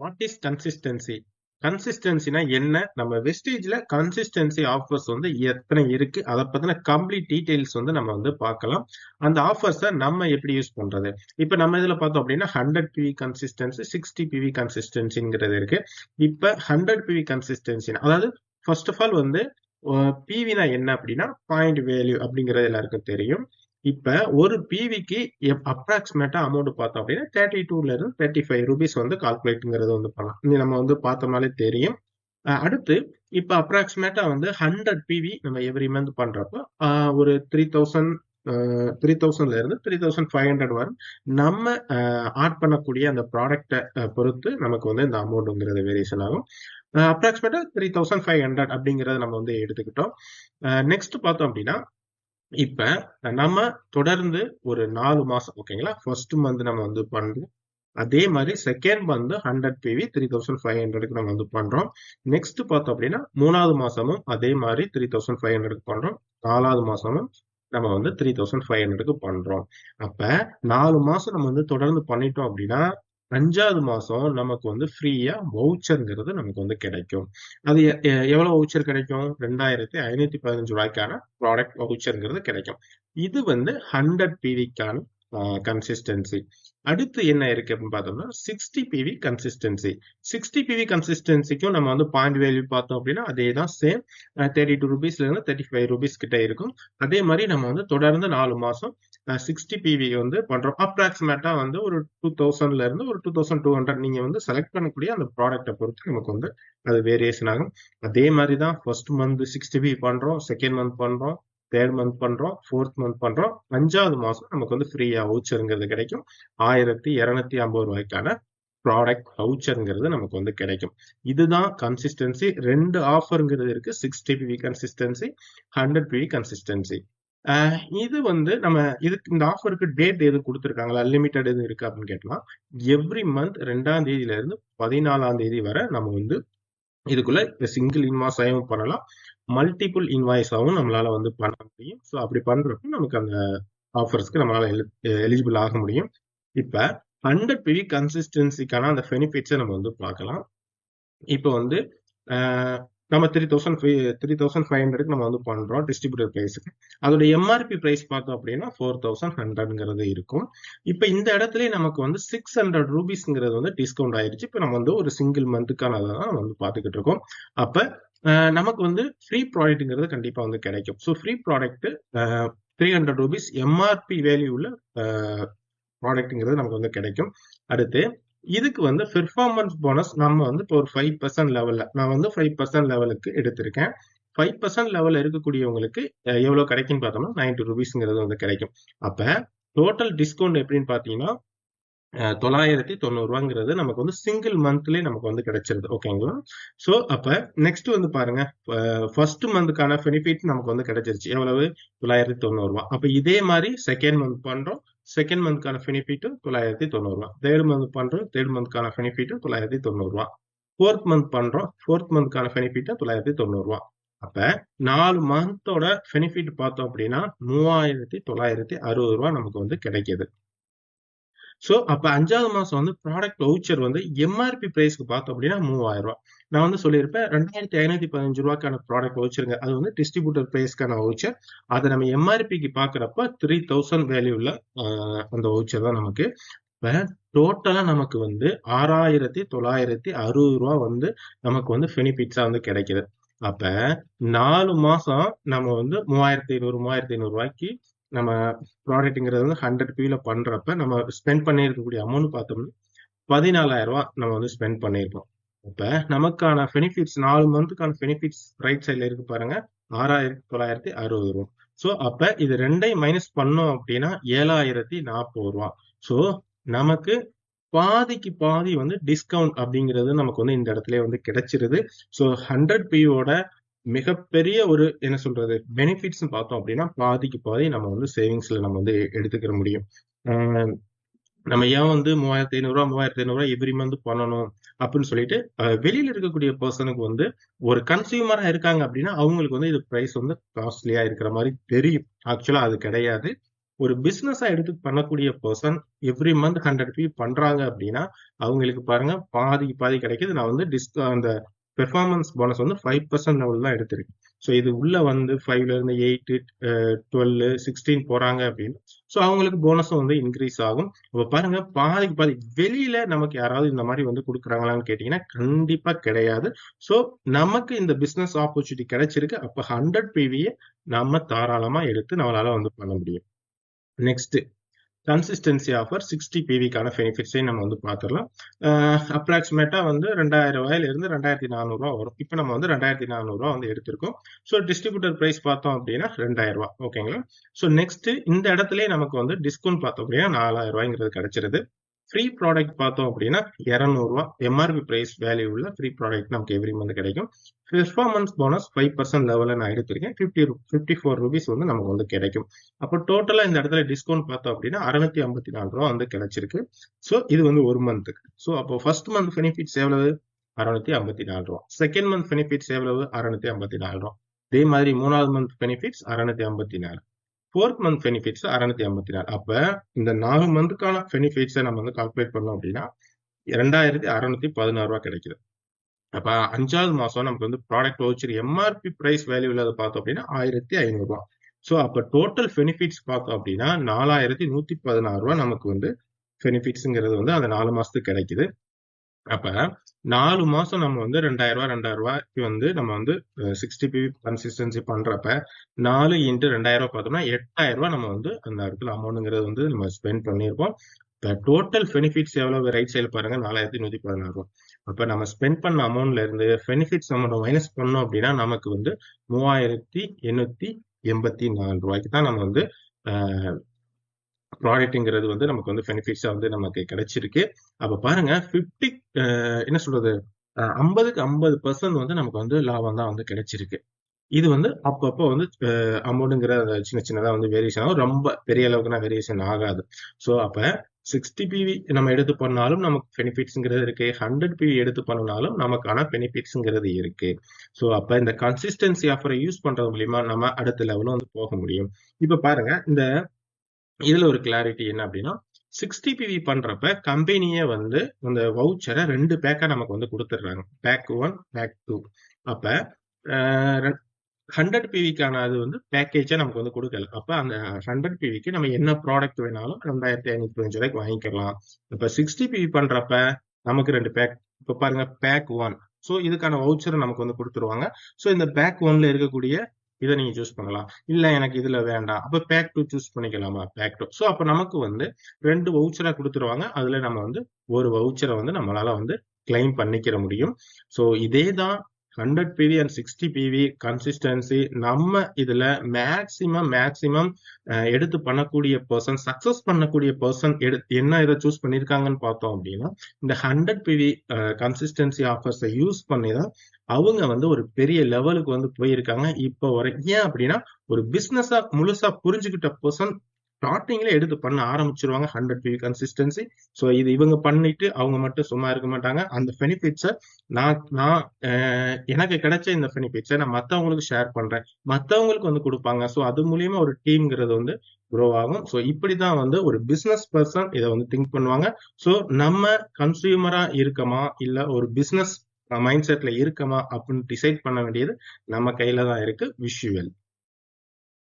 What is consistency? கன்சிஸ்டன்சினா என்ன? நம்ம வெஸ்டேஜ்ல consistency offers வந்து எத்தனை இருக்கு, அதை பத்தின கம்ப்ளீட் டீடைல்ஸ் வந்து நம்ம வந்து பார்க்கலாம். அந்த ஆஃபர்ஸை நம்ம எப்படி யூஸ் பண்றது? இப்ப நம்ம இதுல பார்த்தோம் அப்படின்னா 100 PV கன்சிஸ்டன்சி, 60 PV கன்சிஸ்டன்சிங்கிறது இருக்கு. இப்ப 100 PV கன்சிஸ்டன்சி, அதாவது ஃபர்ஸ்ட் ஆஃப் ஆல் வந்து பிவினா என்ன அப்படின்னா பாயிண்ட் வேல்யூ அப்படிங்கிறது எல்லாருக்கும் தெரியும். இப்ப ஒரு பிவிக்கு அப்ராக்சிமேட்டா அமௌண்ட் பார்த்தோம் அப்படின்னா 32 இருந்து 35 ரூபீஸ் வந்து கால்குலேட்டுங்கிறது வந்து பண்ணலாம். இது நம்ம வந்து பார்த்தோம்னாலே தெரியும். அடுத்து இப்ப அப்ராக்சிமேட்டா வந்து 100 பிவி நம்ம எவ்ரி மந்த் பண்றப்போ ஒரு 3000ல இருந்து 3500 வரும். நம்ம ஆட் பண்ணக்கூடிய அந்த ப்ராடக்டை பொறுத்து நமக்கு வந்து இந்த அமௌண்ட்ங்கிறது வேரியேஷன் ஆகும். அப்ராக்சிமேட்டா 3500 அப்படிங்கறத நம்ம வந்து எடுத்துக்கிட்டோம். நெக்ஸ்ட் பார்த்தோம் அப்படின்னா இப்ப நம்ம தொடர்ந்து ஒரு 4 மாசம், ஓகேங்களா, ஃபர்ஸ்ட் மந்த் நம்ம வந்து பண்றோம். அதே மாதிரி செகண்ட் மந்த் 100 பிவி 3500க்கு நம்ம வந்து பண்றோம். நெக்ஸ்ட் பார்த்தோம் அப்படின்னா 3வது மாசமும் அதே மாதிரி 3500க்கு பண்றோம். 4வது மாசமும் நம்ம வந்து 3500க்கு பண்றோம். அப்ப 4 மாசம் நம்ம வந்து தொடர்ந்து பண்ணிட்டோம் அப்படின்னா 5வது மாசம் நமக்கு வந்து ஃப்ரீயா வவுச்சர்ங்கிறது நமக்கு வந்து கிடைக்கும். அது எவ்வளவு வவுச்சர் கிடைக்கும்? 2515 ரூபாய்க்கான ப்ராடக்ட் வவுச்சர்ங்கிறது கிடைக்கும். இது வந்து 100 பிவிக்கான கன்சிஸ்டன்சி. அடுத்து என்ன இருக்கு அப்படின்னு பார்த்தோம்னா 60 பிவி கன்சிஸ்டன்சி. 60 பிவி கன்சிஸ்டன்சிக்கும் நம்ம வந்து பாயிண்ட் வேல்யூ பார்த்தோம் அப்படின்னா அதே தான், சேம் 32 ரூபீஸ்ல இருந்து 35 ரூபீஸ் கிட்ட இருக்கும். அதே மாதிரி நம்ம வந்து தொடர்ந்து 4 மாசம் 60 பிவி வந்து பண்றோம். அப்ராக்சிமேட்டா வந்து ஒரு 2000ல இருந்து ஒரு 2200 நீங்க வந்து செலக்ட் பண்ணக்கூடிய அந்த ப்ராடக்ட்டை பொறுத்து நமக்கு வந்து அது வேரியேஷன் ஆகும். அதே மாதிரி தான் ஃபர்ஸ்ட் மந்த் 60 பிவி பண்றோம், செகண்ட் மந்த் பண்றோம், தேர்ட் மந்த் பண்றோம், ஃபோர்த் மந்த் பண்றோம். 5வது மாசம் நமக்கு வந்து ஃப்ரீயா வவுச்சருங்கிறது கிடைக்கும். 1250 ரூபாய்க்கான ப்ராடக்ட் வவுச்சருங்கிறது நமக்கு வந்து கிடைக்கும். இதுதான் கன்சிஸ்டன்சி. 2 ஆஃபருங்கிறது இருக்கு, 60 பிவி கன்சிஸ்டன்சி, 100 பிவி கன்சிஸ்டன்சி. இது வந்து நம்ம இதுக்கு இந்த ஆஃபருக்கு டேட் எது கொடுத்துருக்காங்களா, லிமிடெட் எதுவும் இருக்கு அப்படின்னு கேட்டலாம். எவ்ரி மந்த் 2ஆம் தேதியில இருந்து 14ஆம் தேதி வரை நம்ம வந்து இதுக்குள்ள சிங்கிள் இன்வாய்ஸாகவும் பண்ணலாம், மல்டிபிள் இன்வாய்ஸாகவும் நம்மளால வந்து பண்ண முடியும். ஸோ அப்படி பண்றப்ப நமக்கு அந்த ஆஃபர்ஸ்க்கு நம்மளால எலிஜிபிள் ஆக முடியும். இப்ப 100 பிவி கன்சிஸ்டன்சிக்கான அந்த பெனிஃபிட்ஸை நம்ம வந்து பார்க்கலாம். இப்போ வந்து நம்ம 3500க்கு நம்ம வந்து பண்றோம் டிஸ்ட்ரிபியூட்டர் பிரைஸுக்கு. அதோட எம்ஆர்பி பிரைஸ் பார்த்தோம் அப்படின்னா 4100ங்கிறது இருக்கும். இப்ப இந்த இடத்துல நமக்கு வந்து 600 ரூபீஸ்ங்கிறது வந்து டிஸ்கவுண்ட் ஆயிருச்சு. இப்ப நம்ம வந்து ஒரு சிங்கிள் மந்த்துக்கானதான் நம்ம வந்து பார்த்துக்கிட்டு இருக்கோம். அப்ப நமக்கு வந்து ஃப்ரீ ப்ராடக்ட்ங்கிறது கண்டிப்பா வந்து கிடைக்கும். So free product 300 rupees MRP value உள்ள ப்ராடக்ட்ங்கிறது நமக்கு வந்து கிடைக்கும். அடுத்து இதுக்கு வந்து பெர்ஃபார்மன்ஸ் போனஸ் நம்ம வந்து இப்போ ஒரு 5% லெவல்ல நான் வந்து 5% லெவலுக்கு எடுத்திருக்கேன். 5% லெவல்ல இருக்கக்கூடியவங்களுக்கு எவ்வளவு கிடைக்குன்னு பார்த்தோம்னா 90 ரூபீஸ்ங்கிறது வந்து கிடைக்கும். அப்ப டோட்டல் டிஸ்கவுண்ட் எப்படின்னு பாத்தீங்கன்னா 990 ரூபாங்கிறது நமக்கு வந்து சிங்கிள் மந்த்லயே நமக்கு வந்து கிடைச்சிருது. ஓகேங்களா? சோ அப்ப நெக்ஸ்ட் வந்து பாருங்க, ஃபர்ஸ்ட் மந்த்க்கான பெனிஃபிட் நமக்கு வந்து கிடைச்சிருச்சு. எவ்வளவு? 990 ரூபாய். அப்ப இதே மாதிரி செகண்ட் மந்த் பண்றோம், செகண்ட் மந்த்க்கான பெனிஃபிட் 990 ரூபாய். தேர்ட் மந்த் பண்றோம், தேர்ட் மந்த்க்கான பெனிஃபிட் 990 ரூபாய். ஃபோர்த் மந்த் பண்றோம், ஃபோர்த் மந்த்க்கான பெனிஃபிட் 990 ரூபாய். அப்ப 4 மந்தோட பெனிஃபிட் பார்த்தோம் அப்படின்னா 3960 ரூபாய் நமக்கு வந்து கிடைக்குது. சோ அப்ப 5வது மாசம் வந்து ப்ராடக்ட் வவுச்சர் வந்து எம்ஆர்பி பிரைஸ்க்கு பார்த்தோம் அப்படின்னா 3000 ரூபாய். நான் வந்து சொல்லியிருப்பேன் 2515 ரூபாய்க்கான ப்ராடக்ட் வவுச்சருங்க, அது வந்து டிஸ்ட்ரிபியூட்டர் பிரைஸ்க்கான வவுச்சர். அதை நம்ம எம்ஆர்பிக்கு பாக்குறப்ப 3000 வேல்யூல அந்த வவுச்சர் தான் நமக்கு. இப்ப டோட்டலா நமக்கு வந்து 6960 ரூபாய் வந்து நமக்கு வந்து பெனிஃபிட்ஸா வந்து கிடைக்குது. அப்ப 4 மாசம் நம்ம வந்து 3500 ரூபாய்க்கு நம்ம ப்ராடக்ட்ங்கிறது வந்து 100 பிவில பண்றப்ப நம்ம ஸ்பெண்ட் பண்ணி இருக்கக்கூடிய அமௌண்ட் பார்த்தோம்னா 14000 ரூபாய் நம்ம வந்து ஸ்பெண்ட் பண்ணிருக்கோம். இப்ப நமக்கான பெனிஃபிட்ஸ் 4 மந்த்துக்கான பெனிஃபிட்ஸ் ரைட் சைட்ல இருக்கு பாருங்க, 6960 ரூபாய். சோ அப்ப இது ரெண்டையும் மைனஸ் பண்ணோம் அப்படின்னா 7040 ரூபாய். சோ நமக்கு பாதிக்கு பாதி வந்து டிஸ்கவுண்ட் அப்படிங்கிறது நமக்கு வந்து இந்த இடத்துல வந்து கிடைச்சிருது. சோ 100 பியோட மிகப்பெரிய ஒரு என்ன சொல்றது பெனிஃபிட்ஸ் பார்த்தோம் அப்படின்னா பாதிக்கு பாதி நம்ம வந்து சேவிங்ஸ்ல நம்ம வந்து எடுத்துக்கிற முடியும். நம்ம ஏன் வந்து 3500 எவ்ரி மந்த் பண்ணணும் அப்படின்னு சொல்லிட்டு வெளியில இருக்கக்கூடிய பர்சனுக்கு வந்து ஒரு கன்சியூமரா இருக்காங்க அப்படின்னா அவங்களுக்கு வந்து இது பிரைஸ் வந்து காஸ்ட்லியா இருக்கிற மாதிரி தெரியும். ஆக்சுவலா அது கிடையாது. ஒரு பிசினஸா எடுத்து பண்ணக்கூடிய பர்சன் எவ்ரி மந்த் 100 PV பண்றாங்க அப்படின்னா அவங்களுக்கு பாருங்க பாதி கிடைக்குது. நான் வந்து அந்த பெர்ஃபார்மன்ஸ் போனஸ் வந்து 5% லெவல் தான் எடுத்திருக்கு. ஸோ இது உள்ள வந்து 5ல இருந்து 8, 12, 16 போறாங்க அப்படின்னு ஸோ அவங்களுக்கு போனஸும் வந்து இன்க்ரீஸ் ஆகும். இப்போ பாருங்க பாதி வெளியில நமக்கு யாராவது இந்த மாதிரி வந்து கொடுக்குறாங்களான்னு கேட்டீங்கன்னா கண்டிப்பா கிடையாது. ஸோ நமக்கு இந்த பிசினஸ் ஆப்பர்ச்சுனிட்டி கிடைச்சிருக்கு. அப்ப 100 PVயை நம்ம தாராளமா எடுத்து நம்மளால வந்து பண்ண முடியும். நெக்ஸ்ட் கன்சிஸ்டன்சி ஆஃபர் 60 PVக்கான பெனிஃபிட்ஸையும் நம்ம வந்து பார்த்துடலாம். அப்ராக்சிமேட்டா வந்து 2000 ரூபாயில இருந்து 2400 ரூபா வரும். இப்போ நம்ம வந்து 2400 ரூபா வந்து எடுத்திருக்கோம். ஸோ டிஸ்ட்ரிபியூட்டர் பிரைஸ் பார்த்தோம் அப்படின்னா 2000 ரூபா. ஓகேங்களா? ஸோ நெக்ஸ்ட் இந்த இடத்துலயே நமக்கு வந்து டிஸ்கவுண்ட் பார்த்தோம் அப்படின்னா 4000 ரூபாய்ங்கிறது கிடைச்சிருது. ஃப்ரீ ப்ராடக்ட் பார்த்தோம் அப்படின்னா 200 ரூபா எம்ஆர்பி பிரைஸ் வேல்யூ உள்ள ஃப்ரீ ப்ராடக்ட் நமக்கு எவ்ரி மந்த் கிடைக்கும். பெர்ஃபார்மன்ஸ் போனஸ் 5% லெவலில் நான் எடுத்திருக்கேன். 54 ரூபீஸ் வந்து நமக்கு வந்து கிடைக்கும். அப்போ டோட்டலா இந்த இடத்துல டிஸ்கவுண்ட் பார்த்தோம் அப்படின்னா 654 ரூபா வந்து கிடைச்சிருக்கு. ஸோ இது வந்து ஒரு மந்த்துக்கு. ஸோ அப்போ ஃபர்ஸ்ட் மந்த் பெனிஃபிட்ஸ் எவ்வளவு? 654 ரூபா. செகண்ட் மந்த் பெனிஃபிட்ஸ் எவ்வளவு? 654 ரூபா. அதே மாதிரி மூணாவது month benefits 654. Fourth month benefits 654. அப்ப இந்த 4 மந்த்துக்கான பெனிஃபிட்ஸை நம்ம வந்து கால்குலேட் பண்ணோம் அப்படின்னா 2616 ரூபா கிடைக்குது. அப்ப 5வது மாசம் நமக்கு வந்து product voucher MRP price value உள்ளது பார்த்தோம் அப்படின்னா 1500 ரூபா. ஸோ அப்ப டோட்டல் பெனிஃபிட்ஸ் பார்த்தோம் அப்படின்னா 4116 ரூபா நமக்கு வந்து பெனிஃபிட்ஸ்ங்கிறது வந்து அந்த 4 மாசத்துக்கு கிடைக்குது. அப்ப 4 மாசம் நம்ம வந்து 2000 ரூபாய்க்கு வந்து நம்ம வந்து 60 PV கன்சிஸ்டன்சி பண்றப்ப 4 இன்ட்டு 2000 பார்த்தோம்னா 8000 ரூபாய் நம்ம வந்து அந்த இடத்துல அமௌண்ட்ங்கிறது வந்து நம்ம ஸ்பெண்ட் பண்ணியிருக்கோம். டோட்டல் பெனிஃபிட்ஸ் எவ்வளவு? ரைட் சைடு பாருங்க 4116 ரூபாய். அப்ப நம்ம ஸ்பெண்ட் பண்ண அமௌண்ட்ல இருந்து பெனிஃபிட்ஸ் அமௌண்ட் மைனஸ் பண்ணோம் அப்படின்னா நமக்கு வந்து 3884 ரூபாய்க்கு தான் நம்ம வந்து ப்ராடக்ட்ங்கிறது வந்து நமக்கு வந்து பெனிஃபிட்ஸா வந்து நமக்கு கிடைச்சிருக்கு. அப்ப பாருங்க 50 என்ன சொல்றது 50க்கு 50% வந்து நமக்கு வந்து லாபம் தான் வந்து கிடைச்சிருக்கு. இது வந்து அப்பப்போ வந்து அமௌண்ட்ங்கிற சின்ன சின்னதா வந்து வேரியேஷன் ஆகும். ரொம்ப பெரிய அளவுக்கு வேரியேஷன் ஆகாது. ஸோ அப்ப 60 PV நம்ம எடுத்து பண்ணாலும் நமக்கு பெனிஃபிட்ஸ்ங்கிறது இருக்கு. 100 PV எடுத்து பண்ணாலும் நமக்கான பெனிஃபிட்ஸ்ங்கிறது இருக்கு. ஸோ அப்ப இந்த கன்சிஸ்டன்சி ஆஃபரை யூஸ் பண்றது மூலியமா நம்ம அடுத்த லெவலும் வந்து போக முடியும். இப்ப பாருங்க இந்த இதுல ஒரு கிளாரிட்டி என்ன அப்படின்னா 60 PV பண்றப்ப கம்பெனியே வந்து அந்த வவுச்சரை 2 பேக்கா நமக்கு வந்து கொடுத்துடுறாங்க. Pack 1, pack 2. அப்ப 100 PVக்கான அது வந்து பேக்கேஜா நமக்கு வந்து கொடுக்கல. அப்ப அந்த 100 PVக்கு நம்ம என்ன ப்ராடக்ட் வேணாலும் 2515 ரூபாய்க்கு வாங்கிக்கலாம். இப்ப 60 PV பண்றப்ப நமக்கு 2 பேக். இப்ப பாருங்க பேக் 1. ஸோ இதுக்கான வவுச்சரை நமக்கு வந்து கொடுத்துருவாங்க. ஸோ இந்த பேக் 1ல இருக்கக்கூடிய இதை நீங்க சூஸ் பண்ணலாம். இல்ல எனக்கு இதுல வேண்டாம் அப்ப பேக் 2 சூஸ் பண்ணிக்கலாமா? பேக் 2. ஸோ அப்ப நமக்கு வந்து 2 வவுச்சரா கொடுத்துருவாங்க. அதுல நம்ம வந்து ஒரு வவுச்சரை வந்து நம்மளால வந்து கிளைம் பண்ணிக்கிற முடியும். ஸோ இதே தான் 100 PV and 60 PV கன்சிஸ்டன்சி நம்ம இதுல மேக்சிமம் எடுத்து பண்ணக்கூடிய பர்சன் சக்சஸ் பண்ணக்கூடிய பர்சன் என்ன இதை சூஸ் பண்ணிருக்காங்கன்னு பார்த்தோம் அப்படின்னா இந்த 100 PV கன்சிஸ்டன்சி ஆஃபர்ஸை யூஸ் பண்ணி தான் அவங்க வந்து ஒரு பெரிய லெவலுக்கு வந்து போயிருக்காங்க இப்போ வரை. ஏன் அப்படின்னா ஒரு பிசினஸா முழுசா புரிஞ்சுக்கிட்ட பர்சன் ஸ்டார்டிங்ல எடுத்து பண்ண ஆரம்பிச்சிருவாங்க 100 PV கன்சிஸ்டன்சி. ஸோ இது இவங்க பண்ணிட்டு அவங்க மட்டும் சும்மா இருக்க மாட்டாங்க. அந்த பெனிஃபிட்ஸை நான் எனக்கு கிடைச்ச இந்த பெனிஃபிட்ஸை நான் மற்றவங்களுக்கு ஷேர் பண்றேன். மற்றவங்களுக்கு வந்து கொடுப்பாங்க. ஸோ அது மூலியமா ஒரு டீம்ங்கிறது வந்து க்ரோ ஆகும். ஸோ இப்படிதான் வந்து ஒரு பிசினஸ் பர்சன் இதை வந்து திங்க் பண்ணுவாங்க. ஸோ நம்ம கன்சியூமரா இருக்கமா இல்ல ஒரு பிசினஸ் மைண்ட் செட்ல இருக்கமா அப்படின்னு டிசைட் பண்ண வேண்டியது நம்ம கையில தான் இருக்கு. விஷுவல்